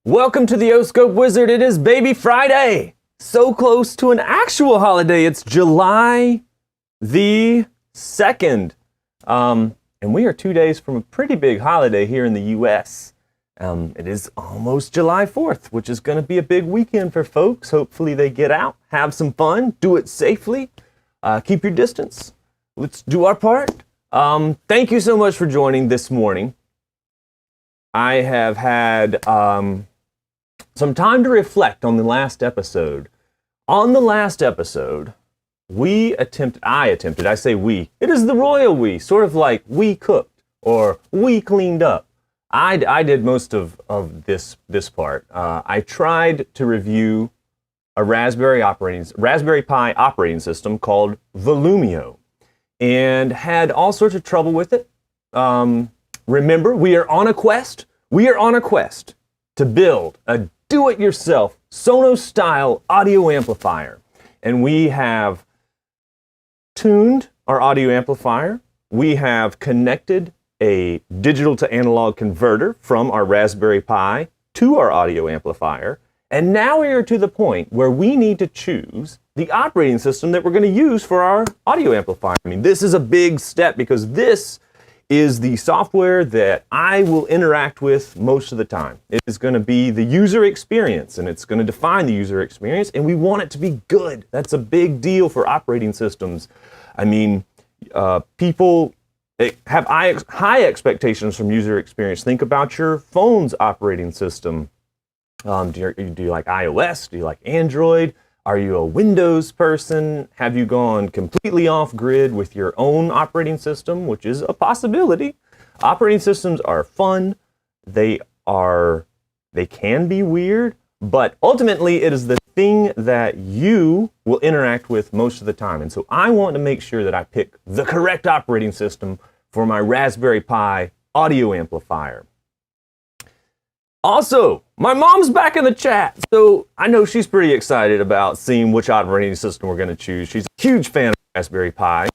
Welcome to the OscopeWizard. It is Baby Friday. So close to an actual holiday. It's July the 2nd. And we are 2 days from a pretty big holiday here in the US. It is almost July 4th, which is going to be a big weekend for folks. Hopefully they get out, have some fun, do it safely, keep your distance. Let's do our part. Thank you so much for joining this morning. I have had some time to reflect on the last episode. On the last episode, I say we, it is the royal we, sort of like we cooked or we cleaned up. I did most of this part. I tried to review a Raspberry Pi operating system called Volumio and had all sorts of trouble with it. Remember, we are on a quest. We are on a quest to build a do-it-yourself Sonos-style audio amplifier. And we have tuned our audio amplifier. We have connected a digital to analog converter from our Raspberry Pi to our audio amplifier. And now we are to the point where we need to choose the operating system that we're going to use for our audio amplifier. I mean, this is a big step because this is the software that I will interact with most of the time. It is going to be the user experience, and it's going to define the user experience, and we want it to be good. That's a big deal for operating systems. I mean, people have high expectations from user experience. Think about your phone's operating system. Do you like iOS? Do you like Android? Are you a Windows person? Have you gone completely off-grid with your own operating system, which is a possibility? Operating systems are fun. They can be weird, but ultimately it is the thing that you will interact with most of the time. And so I want to make sure that I pick the correct operating system for my Raspberry Pi audio amplifier. Also, my mom's back in the chat, so I know she's pretty excited about seeing which operating system we're going to choose. She's a huge fan of Raspberry Pi.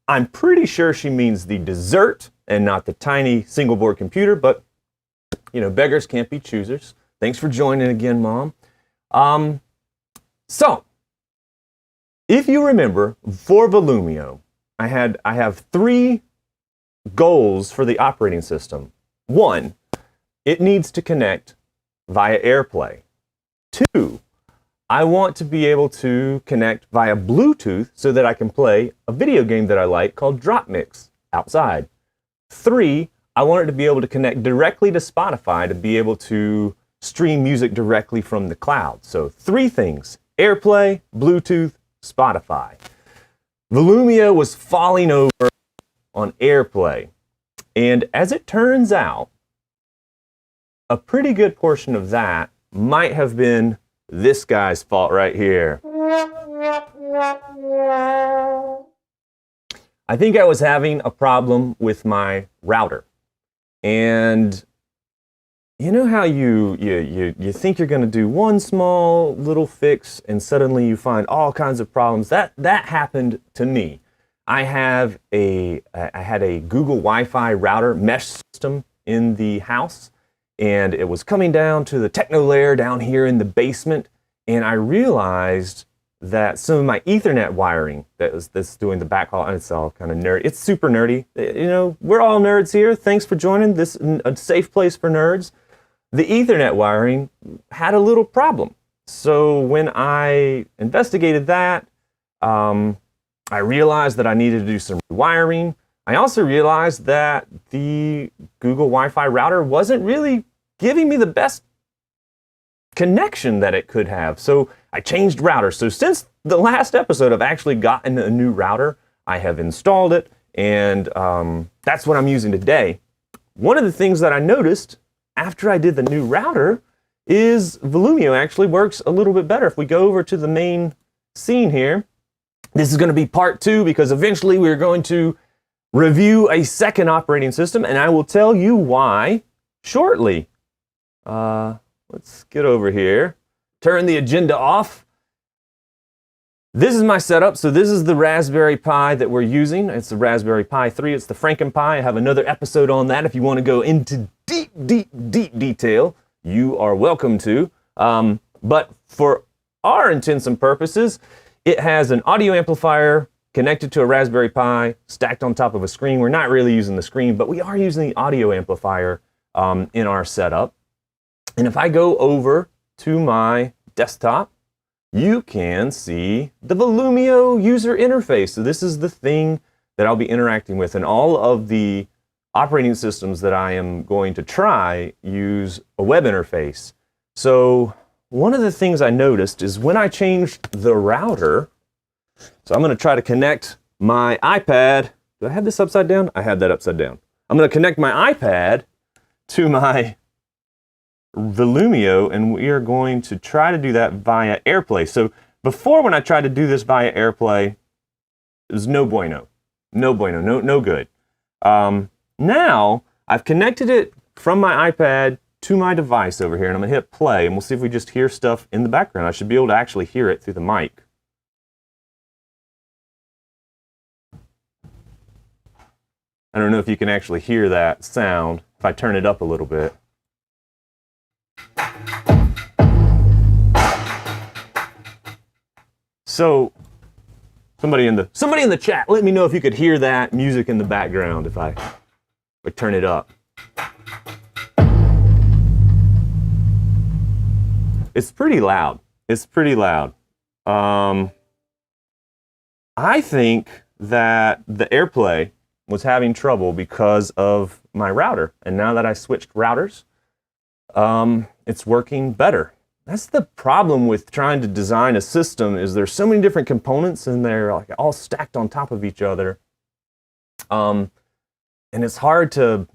I'm pretty sure she means the dessert and not the tiny single board computer, but you know, beggars can't be choosers. Thanks for joining again, Mom. So, if you remember, for Volumio, I have three goals for the operating system. One, it needs to connect via Airplay. Two, I want to be able to connect via Bluetooth so that I can play a video game that I like called Dropmix outside. Three, I want it to be able to connect directly to Spotify to be able to stream music directly from the cloud. So three things: Airplay, Bluetooth, Spotify. Volumio was falling over on Airplay. And as it turns out, a pretty good portion of that might have been this guy's fault right here. I think I was having a problem with my router. And you know how you think you're going to do one small little fix and suddenly you find all kinds of problems? That happened to me. I had a Google Wi-Fi router mesh system in the house, and it was coming down to the techno layer down here in the basement, and I realized that some of my Ethernet wiring that's doing the backhaul, and it's all kind of nerdy. It's super nerdy. You know, we're all nerds here. Thanks for joining. This is a safe place for nerds. The Ethernet wiring had a little problem. So when I investigated that, I realized that I needed to do some rewiring. I also realized that the Google Wi-Fi router wasn't really giving me the best connection that it could have. So I changed routers. So since the last episode, I've actually gotten a new router. I have installed it, and that's what I'm using today. One of the things that I noticed after I did the new router is Volumio actually works a little bit better. If we go over to the main scene here, this is going to be part 2 because eventually we're going to review a second operating system, and I will tell you why shortly. Let's get over here. Turn the agenda off. This is my setup. So this is the Raspberry Pi that we're using. It's the Raspberry Pi 3. It's the Franken Pi. I have another episode on that if you want to go into deep detail. you are welcome to. But for our intents and purposes, it has an audio amplifier connected to a Raspberry Pi, stacked on top of a screen. We're not really using the screen, but we are using the audio amplifier in our setup. And if I go over to my desktop, you can see the Volumio user interface. So this is the thing that I'll be interacting with, and all of the operating systems that I am going to try use a web interface. So one of the things I noticed is when I changed the router, so I'm going to try to connect my iPad. Do I have this upside down? I have that upside down. I'm going to connect my iPad to my Volumio, and we are going to try to do that via Airplay. So before, when I tried to do this via Airplay, it was no bueno. No bueno, no good. Now, I've connected it from my iPad to my device over here, and I'm going to hit play, and we'll see if we just hear stuff in the background. I should be able to actually hear it through the mic. I don't know if you can actually hear that sound if I turn it up a little bit. So, somebody in the chat, let me know if you could hear that music in the background if I turn it up. It's pretty loud. It's pretty loud. I think that the Airplay was having trouble because of my router, and now that I switched routers, it's working better. That's the problem with trying to design a system, is there's so many different components and they're like all stacked on top of each other. And it's hard to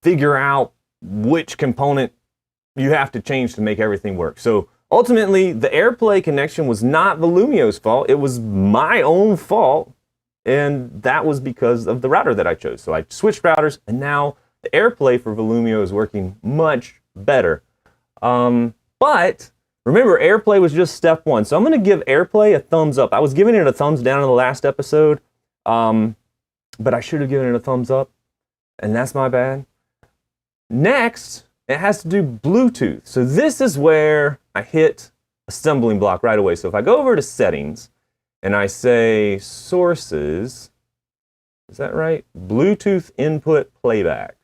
figure out which component you have to change to make everything work. So ultimately, the Airplay connection was not Volumio's fault. It was my own fault. And that was because of the router that I chose. So I switched routers, and now the Airplay for Volumio is working much better. But remember, Airplay was just step one. So I'm going to give Airplay a thumbs up. I was giving it a thumbs down in the last episode, but I should have given it a thumbs up, and that's my bad. Next, it has to do Bluetooth. So this is where I hit a stumbling block right away. So if I go over to settings and I say sources, is that right? Bluetooth input playback.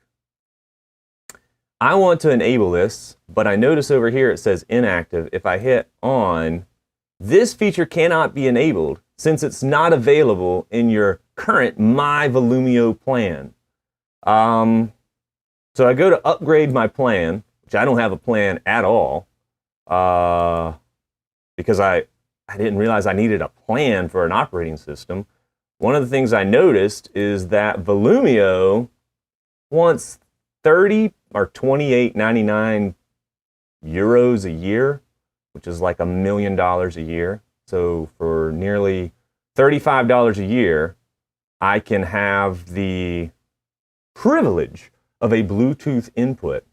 I want to enable this, but I notice over here it says inactive. If I hit on, this feature cannot be enabled since it's not available in your current My Volumio plan. So I go to upgrade my plan, which I don't have a plan at all, because I didn't realize I needed a plan for an operating system. One of the things I noticed is that Volumio wants 30 or 28.99 euros a year, which is like $1 million a year. So for nearly $35 a year, I can have the privilege of a Bluetooth input.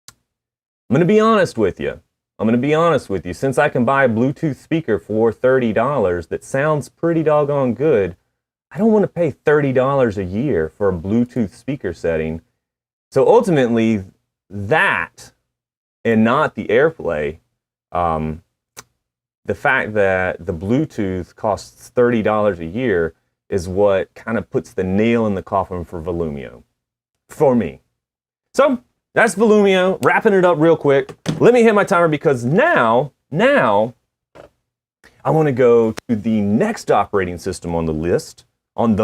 I'm going to be honest with you. Since I can buy a Bluetooth speaker for $30 that sounds pretty doggone good, I don't want to pay $30 a year for a Bluetooth speaker setting. So ultimately, that, and not the Airplay, the fact that the Bluetooth costs $30 a year is what kind of puts the nail in the coffin for Volumio, for me. So that's Volumio. Wrapping it up real quick. Let me hit my timer because now I want to go to the next operating system on the list, which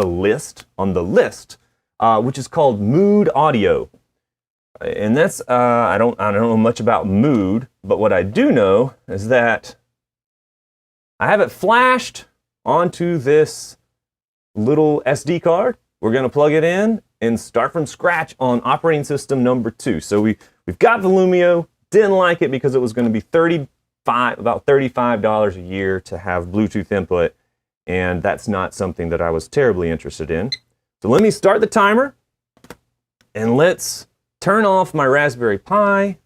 is called Moode Audio. And that's I don't know much about Moode, but what I do know is that I have it flashed onto this little SD card. We're going to plug it in and start from scratch on operating system number 2. So we've got Volumio. Didn't like it because it was going to be about $35 a year to have Bluetooth input, and that's not something that I was terribly interested in. So let me start the timer, and let's turn off my Raspberry Pi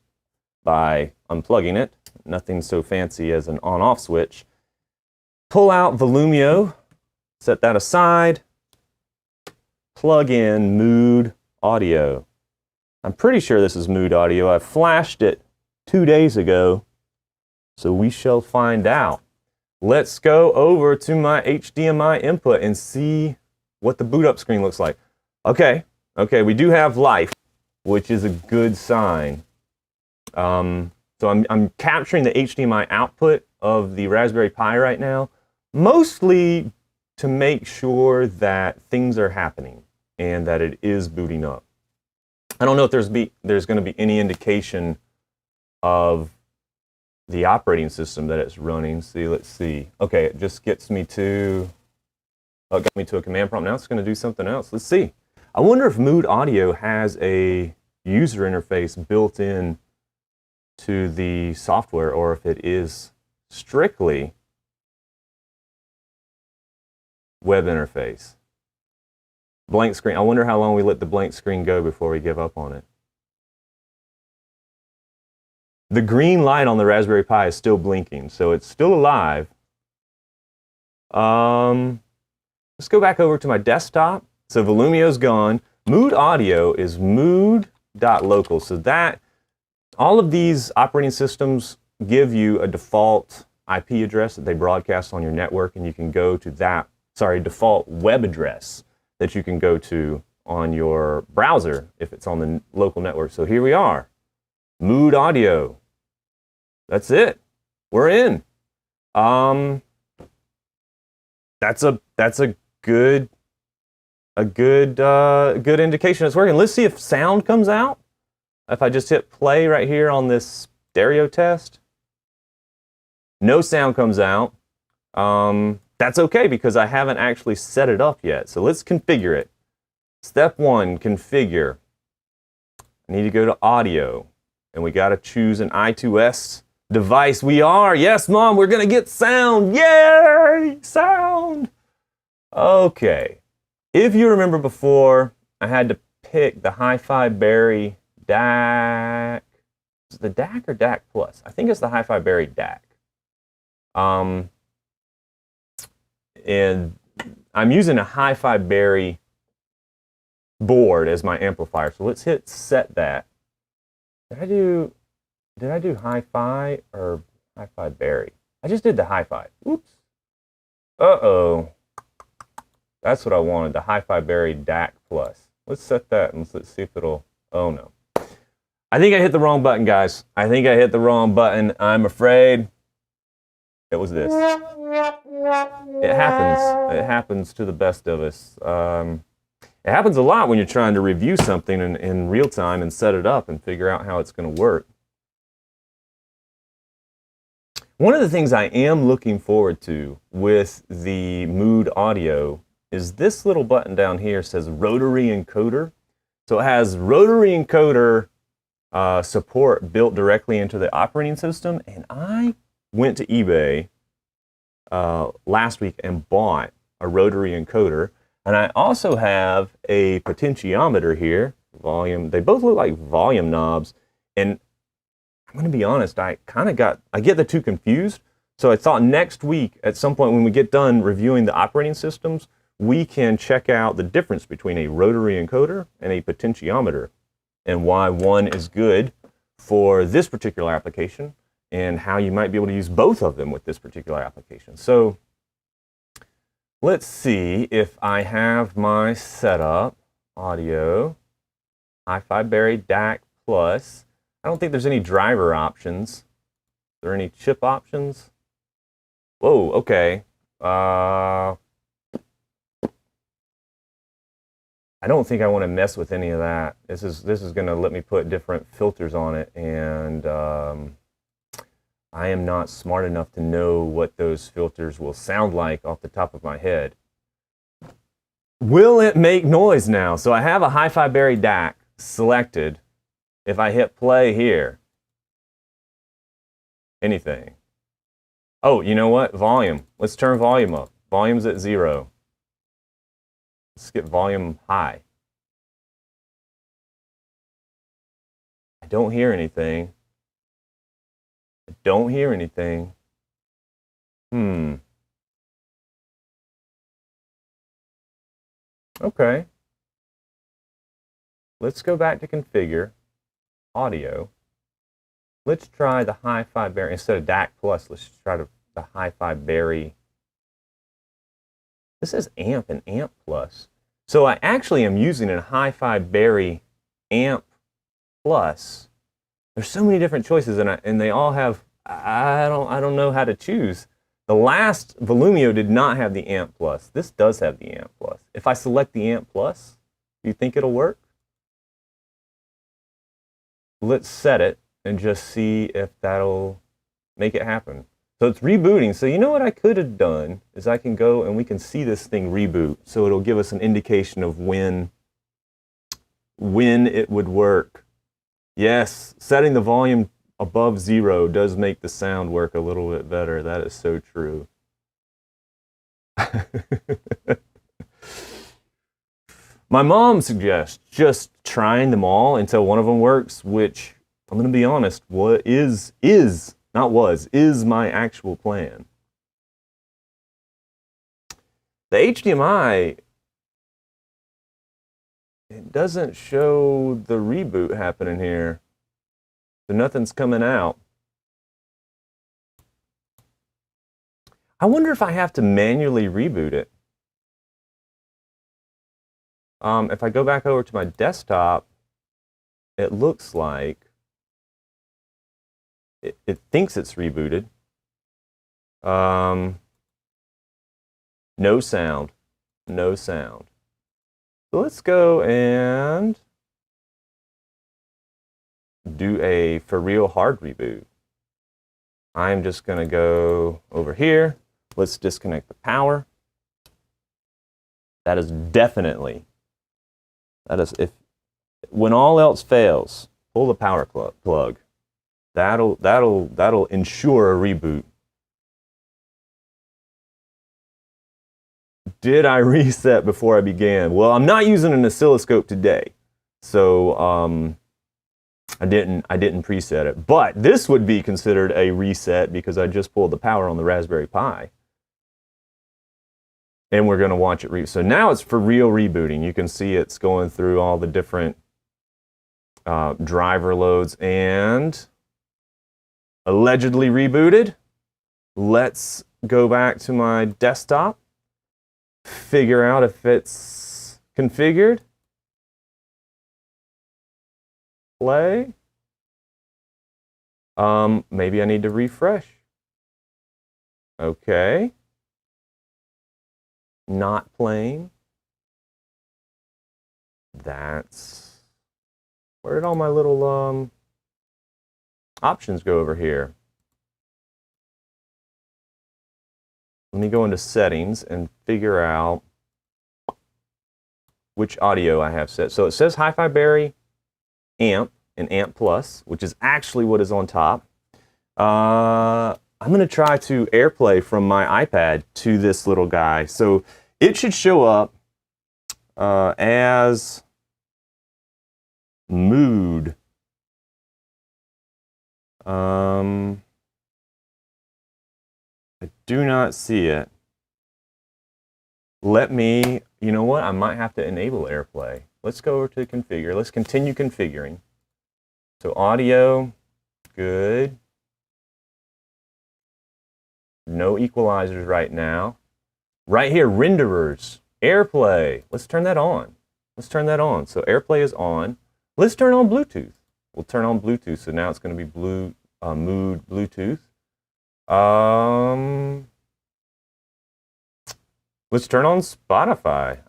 by unplugging it. Nothing so fancy as an on-off switch. Pull out Volumio, set that aside, plug in Moode Audio. I'm pretty sure this is Moode Audio. I've flashed it 2 days ago, so we shall find out. Let's go over to my HDMI input and see what the boot up screen looks like. Okay, we do have life, which is a good sign. So I'm capturing the HDMI output of the Raspberry Pi right now, mostly to make sure that things are happening and that it is booting up. I don't know if there's going to be any indication of the operating system that it's running. See, let's see. Okay, it just gets me to, oh, it got me to a command prompt. Now it's going to do something else. Let's see. I wonder if Moode Audio has a user interface built in to the software, or if it is strictly web interface. Blank screen. I wonder how long we let the blank screen go before we give up on it. The green light on the Raspberry Pi is still blinking, so it's still alive. Let's go back over to my desktop. So Volumio's gone. Moode Audio is mood.local. So that, all of these operating systems give you a default IP address that they broadcast on your network, and you can go to that, default web address that you can go to on your browser if it's on the local network. So here we are, Moode Audio. That's it. We're in. That's a good indication it's working. Let's see if sound comes out. If I just hit play right here on this stereo test, no sound comes out. That's okay because I haven't actually set it up yet. So let's configure it. Step 1, configure. I need to go to audio, and we got to choose an I2S device. We are. Yes, Mom, we're going to get sound. Yay! Sound. Okay. If you remember before, I had to pick the Hi-Fi Berry DAC. Is it the DAC or DAC Plus? I think it's the Hi-Fi Berry DAC. And I'm using a Hi-Fi Berry board as my amplifier. So let's hit set that. Did I do Hi-Fi or Hi-Fi Berry? I just did the Hi-Fi. Oops. Uh-oh. That's what I wanted, the Hi-Fi Berry DAC Plus. Let's set that and let's see if it'll, oh no. I think I hit the wrong button, guys. I think I hit the wrong button. I'm afraid it was this. It happens. It happens to the best of us. It happens a lot when you're trying to review something in real time and set it up and figure out how it's going to work. One of the things I am looking forward to with the Moode Audio is this little button down here says rotary encoder. So it has rotary encoder support built directly into the operating system, and I went to eBay last week and bought a rotary encoder, and I also have a potentiometer here, volume. They both look like volume knobs, and I'm going to be honest, I get the two confused. So I thought next week at some point when we get done reviewing the operating systems, we can check out the difference between a rotary encoder and a potentiometer and why one is good for this particular application and how you might be able to use both of them with this particular application. So let's see if I have my setup, audio, Hi-Fi Berry DAC Plus. I don't think there's any driver options. Are there any chip options? Whoa, okay. I don't think I want to mess with any of that. This is going to let me put different filters on it, and I am not smart enough to know what those filters will sound like off the top of my head. Will it make noise now? So I have a Hi-Fi Berry DAC selected. If I hit play here, anything. Oh, you know what? Volume. Let's turn volume up. Volume's at 0. Let's get volume high. I don't hear anything. I don't hear anything. Okay. Let's go back to configure audio. let's try the Hi-Fi Berry. Instead of DAC Plus, let's try the Hi-Fi Berry. This is Amp and Amp Plus. So I actually am using a Hi-Fi Berry Amp Plus. There's so many different choices, and they all have, I don't know how to choose. The last Volumio did not have the Amp Plus. This does have the Amp Plus. If I select the Amp Plus, do you think it'll work? Let's set it and just see if that'll make it happen. So it's rebooting. So you know what I could have done is I can go and we can see this thing reboot. So it'll give us an indication of when it would work. Yes, setting the volume above 0 does make the sound work a little bit better. That is so true. My mom suggests just trying them all until one of them works, which I'm going to be honest, is my actual plan. The HDMI, it doesn't show the reboot happening here. So nothing's coming out. I wonder if I have to manually reboot it. If I go back over to my desktop, it looks like it thinks it's rebooted. No sound. No sound. So let's go and do a for real hard reboot. I'm just going to go over here. Let's disconnect the power. That is definitely, if when all else fails, pull the power plug. That'll ensure a reboot. Did I reset before I began? Well, I'm not using an oscilloscope today, so I didn't preset it. But this would be considered a reset because I just pulled the power on the Raspberry Pi. And we're going to watch it so now it's for real rebooting. You can see it's going through all the different driver loads and allegedly rebooted. Let's go back to my desktop, figure out if it's configured. Play. Maybe I need to refresh. Okay. Not playing. That's where did all my little options go over here? Let me go into settings and figure out which audio I have set. So it says Hi-Fi Berry Amp and Amp Plus, which is actually what is on top. I'm going to try to Airplay from my iPad to this little guy. So it should show up as Moode. I do not see it. Let me, you know what? I might have to enable Airplay. Let's go over to configure. Let's continue configuring. So audio, good. No equalizers right now. Right here, renderers, Airplay. Let's turn that on. Let's turn that on. So Airplay is on. Let's turn on Bluetooth. We'll turn on Bluetooth. So now it's going to be Moode Bluetooth. Let's turn on Spotify.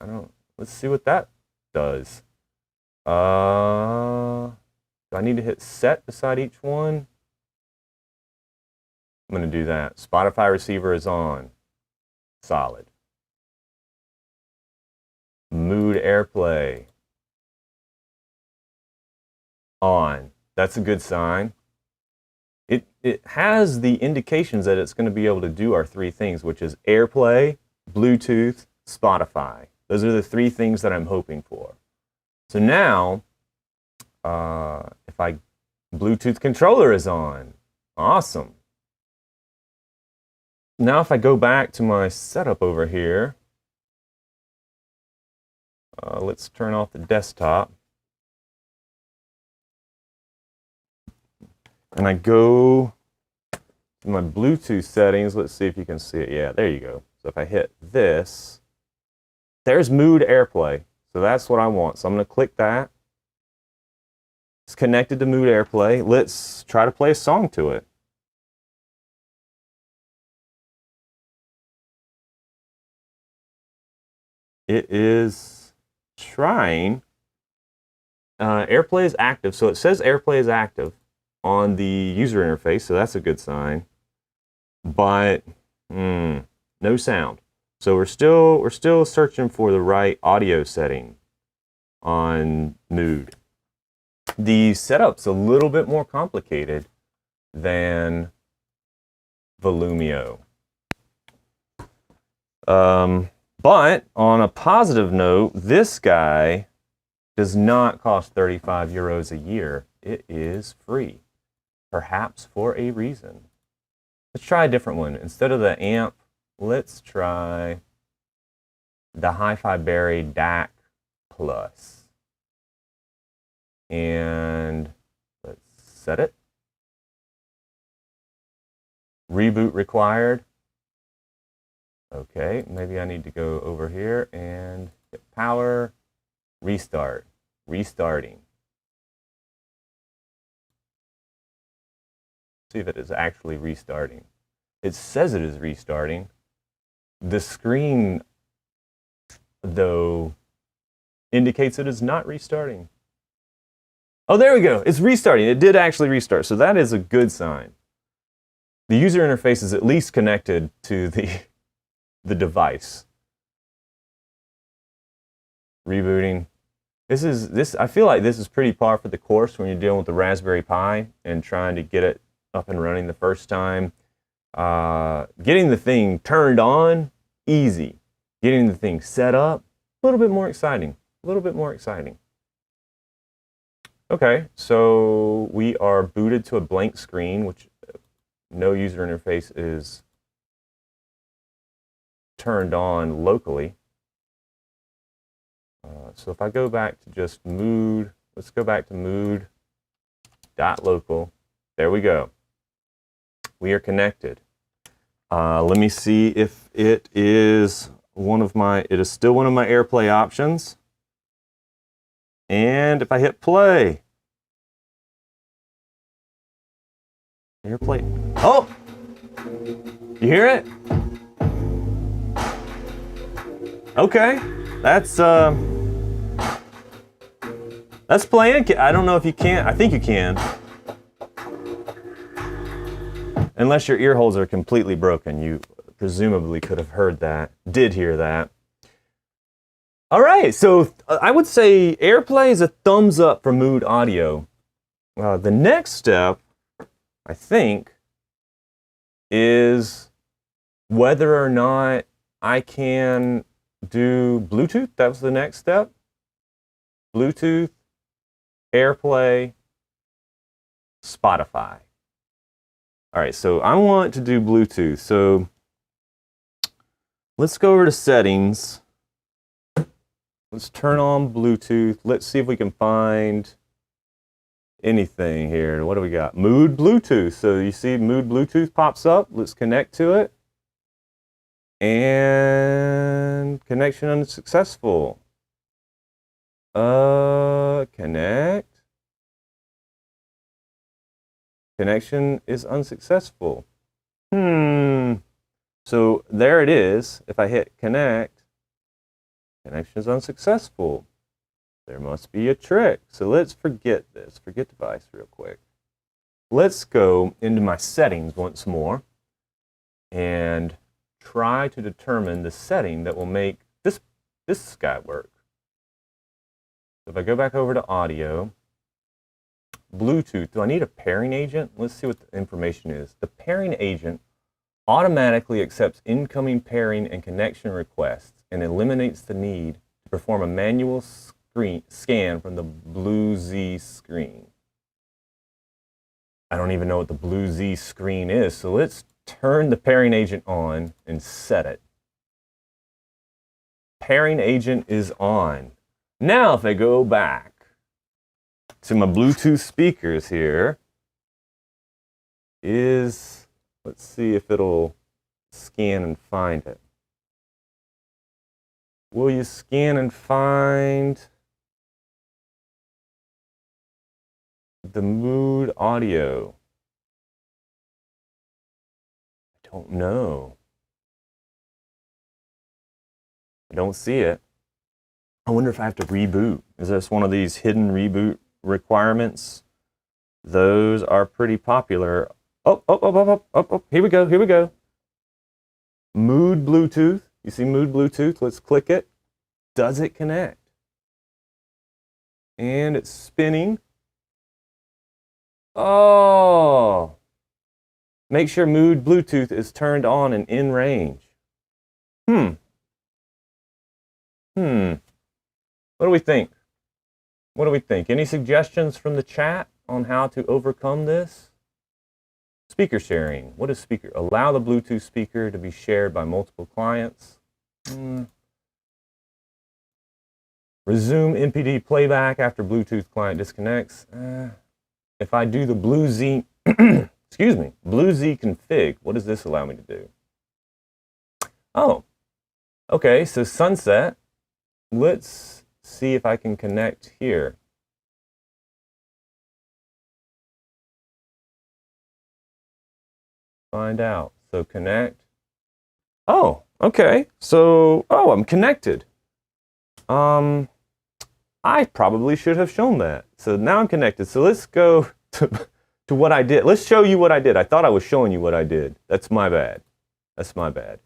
Let's see what that does. Do I need to hit set beside each one? I'm going to do that. Spotify receiver is on. Solid. Moode Airplay. On. That's a good sign. It has the indications that it's going to be able to do our three things, which is Airplay, Bluetooth, Spotify. Those are the three things that I'm hoping for. So now, if Bluetooth controller is on. Awesome. Now if I go back to my setup over here, let's turn off the desktop. and I go to my Bluetooth settings, let's see if you can see it. Yeah, there you go. So if I hit this, there's Moode Airplay. So that's what I want. So I'm going to click that. It's connected to Moode Airplay. Let's try to play a song to it. It is trying. Airplay is active. So it says Airplay is active on the user interface. So that's a good sign. But no sound. So we're still searching for the right audio setting on Moode. The setup's a little bit more complicated than Volumio. But on a positive note, this guy does not cost 35 euros a year. It is free, perhaps for a reason. Let's try a different one. Instead of the amp, let's try the Hi-Fi Berry DAC Plus. And let's set it. Reboot required. Okay, maybe I need to go over here and hit power, restart, restarting. See if it is actually restarting. It says it is restarting. The screen, though, indicates it is not restarting. Oh, there we go. It's restarting. It did actually restart. So that is a good sign. The user interface is at least connected to the device. Rebooting. I feel like this is pretty par for the course when you're dealing with the Raspberry Pi and trying to get it up and running the first time. Getting the thing turned on, easy. Getting the thing set up, a little bit more exciting. A little bit more exciting. Okay, so we are booted to a blank screen, which no user interface is turned on locally. So if I go back to just Moode, let's go back to Moode.local. There we go. We are connected. Let me see if it is it is still one of my Airplay options. And if I hit play, Airplay, oh, you hear it? Okay, that's playing. I don't know if you can. I think you can. Unless your ear holes are completely broken, you presumably could have heard that, did hear that. All right, so I would say Airplay is a thumbs up for Moode Audio. The next step, I think, is whether or not I can do Bluetooth. That was the next step. Bluetooth, Airplay, Spotify. All right, so I want to do Bluetooth. So let's go over to settings. Let's turn on Bluetooth. Let's see if we can find anything here. What do we got? Moode Bluetooth. So you see Moode Bluetooth pops up. Let's connect to it. And connection unsuccessful. Connect. Connection is unsuccessful. So there it is. If I hit connect, connection is unsuccessful. There must be a trick. So let's forget this. Forget device real quick. Let's go into my settings once more and try to determine the setting that will make this guy work. So if I go back over to audio, Bluetooth, do I need a pairing agent? Let's see what the information is. The pairing agent automatically accepts incoming pairing and connection requests and eliminates the need to perform a manual scan from the Blue Z screen. I don't even know what the Blue Z screen is, so let's turn the pairing agent on and set it. Pairing agent is on. Now if I go back to my Bluetooth speakers here, is, let's see if it'll scan and find it. Will you scan and find the Moode audio? I don't know. I don't see it. I wonder if I have to reboot. Is this one of these hidden reboot requirements? Those are pretty popular. Oh, here we go, here we go. Moode Bluetooth. You see Moode Bluetooth? Let's click it. Does it connect? And it's spinning. Oh! Make sure Moode Bluetooth is turned on and in range. What do we think? What do we think? Any suggestions from the chat on how to overcome this? Speaker sharing. What is speaker? Allow the Bluetooth speaker to be shared by multiple clients. Resume NPD playback after Bluetooth client disconnects. If I do the BlueZ, excuse me, BlueZ config, what does this allow me to do? Oh, okay, so sunset. Let's see if I can connect here. Find out. So connect. Oh, okay. So, I'm connected. I probably should have shown that. So now I'm connected. So let's go to what I did. Let's show you what I did. I thought I was showing you what I did. That's my bad. That's my bad.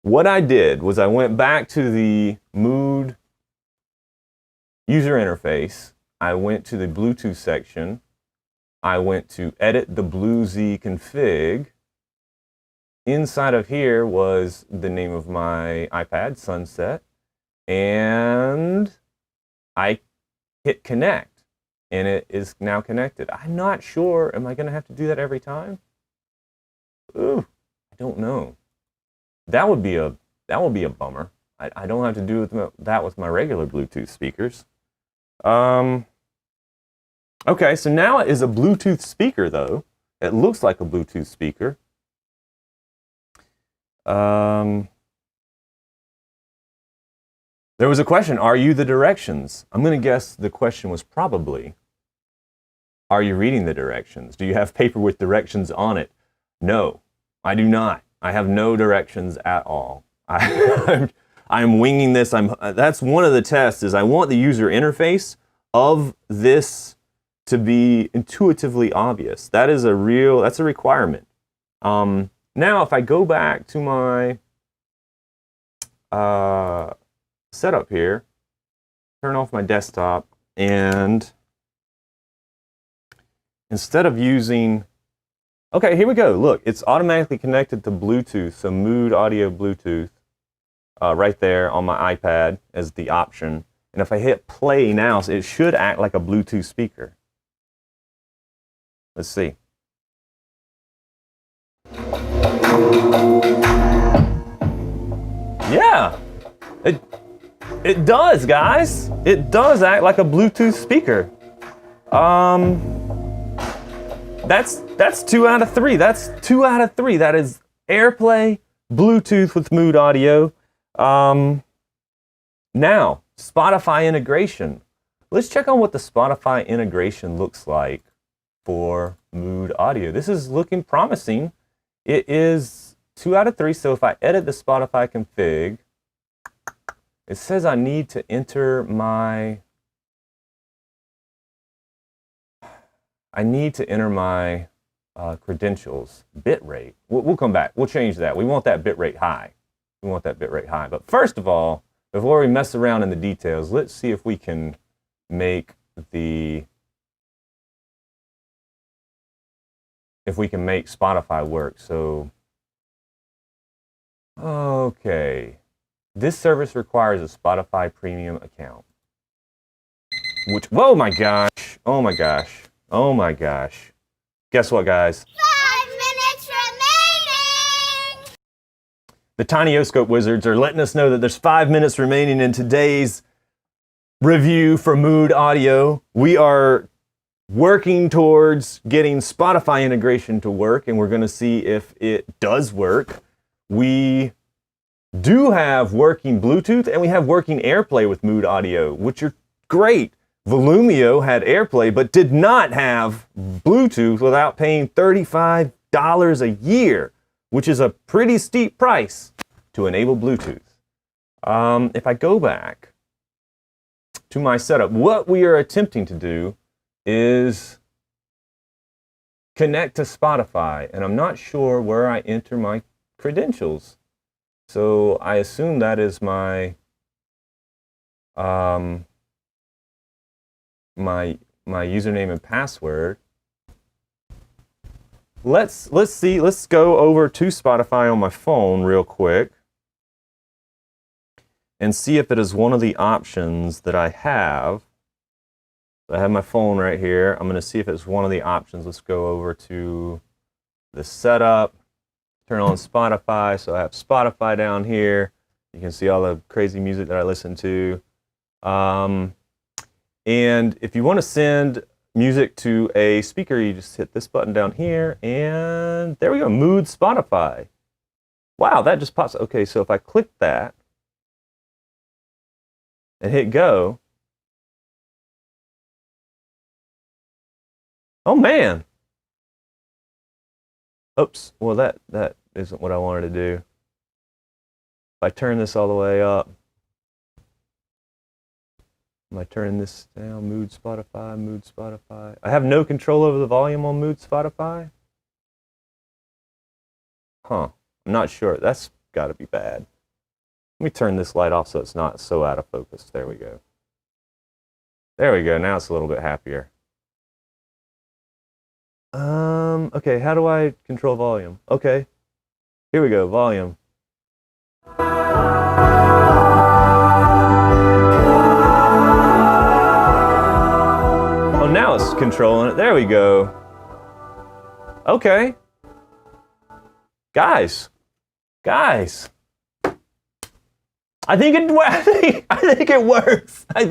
What I did was I went back to the Moode user interface. I went to the Bluetooth section. I went to edit the BlueZ config. Inside of here was the name of my iPad, Sunset, and I hit connect, and it is now connected. I'm not sure, am I going to have to do that every time? Ooh, I don't know. That would be a bummer. I don't have to do that with my regular Bluetooth speakers. Okay, so now it is a Bluetooth speaker, though. It looks like a Bluetooth speaker. There was a question, are you the directions? I'm going to guess the question was probably, are you reading the directions? Do you have paper with directions on it? No, I do not. I have no directions at all. I'm winging this. That's one of the tests, is I want the user interface of this to be intuitively obvious. That's a requirement. Now, if I go back to my setup here, turn off my desktop, and instead of using, okay, here we go. Look, it's automatically connected to Bluetooth, so Moode Audio Bluetooth, right there on my iPad as the option. And if I hit play now, it should act like a Bluetooth speaker. Let's see. Yeah, it does, guys. It does act like a Bluetooth speaker. That's 2 out of 3. That's 2 out of 3. That is Airplay, Bluetooth with Moode Audio. Now, Spotify integration. Let's check on what the Spotify integration looks like for Moode Audio. This is looking promising. It is 2 out of 3, so if I edit the Spotify config, it says I need to enter my credentials, bitrate. We'll come back. We'll change that. We want that bitrate high. We want that bitrate high. But first of all, before we mess around in the details, let's see if we can make Spotify work. So, okay. This service requires a Spotify premium account. Whoa, my gosh. Oh my gosh. Oh my gosh. Guess what, guys? 5 minutes remaining! The tiny OscopeWizards are letting us know that there's 5 minutes remaining in today's review for Moode Audio. We are working towards getting Spotify integration to work, and we're going to see if it does work. We do have working Bluetooth, and we have working Airplay with Moode Audio, which are great. Volumio had Airplay, but did not have Bluetooth without paying $35 a year, which is a pretty steep price to enable Bluetooth. If I go back to my setup, what we are attempting to do is connect to Spotify, and I'm not sure where I enter my credentials. So I assume that is my my username and password. Let's see. Let's go over to Spotify on my phone real quick and see if it is one of the options that I have. I have my phone right here. I'm going to see if it's one of the options. Let's go over to the setup, turn on Spotify. So I have Spotify down here. You can see all the crazy music that I listen to. And if you want to send music to a speaker, you just hit this button down here, and there we go, Moode Spotify. Wow, that just pops. Okay, so if I click that and hit go, oh man. Oops, well that isn't what I wanted to do. If I turn this all the way up, am I turning this down? Moode Spotify, Moode Spotify. I have no control over the volume on Moode Spotify. Huh, I'm not sure. That's got to be bad. Let me turn this light off so it's not so out of focus. There we go. There we go, now it's a little bit happier. Okay, how do I control volume? Okay, here we go, volume. Oh, now it's controlling it. There we go. Okay. Guys. I think it works. I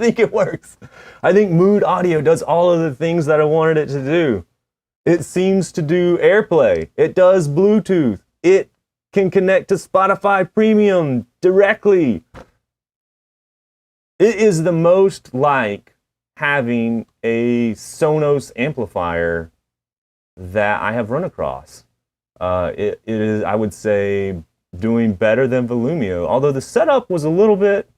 think Moode Audio does all of the things that I wanted it to do. It seems to do Airplay. It does Bluetooth. It can connect to Spotify Premium directly. It is the most like having a Sonos amplifier that I have run across. It is, I would say, doing better than Volumio, although the setup was a little bit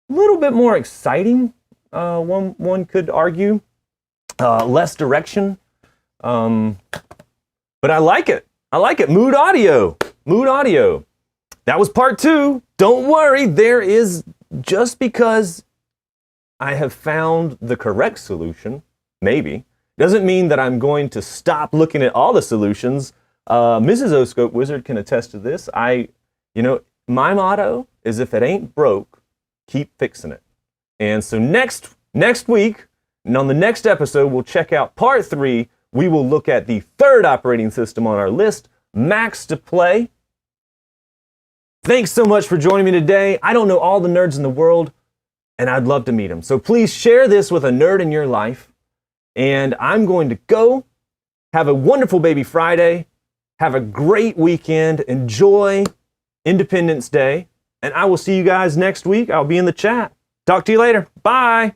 more exciting. One could argue, less direction, but I like it. Moode Audio. That was part 2. Don't worry, there is, just because I have found the correct solution, maybe, doesn't mean that I'm going to stop looking at all the solutions. Mrs. OscopeWizard can attest to this. My motto is, if it ain't broke, keep fixing it. And so next week, and on the next episode, we'll check out part 3. We will look at the 3rd operating system on our list, Max2Play. Thanks so much for joining me today. I don't know all the nerds in the world, and I'd love to meet them. So please share this with a nerd in your life. And I'm going to go. Have a wonderful Baby Friday. Have a great weekend. Enjoy Independence Day. And I will see you guys next week. I'll be in the chat. Talk to you later. Bye.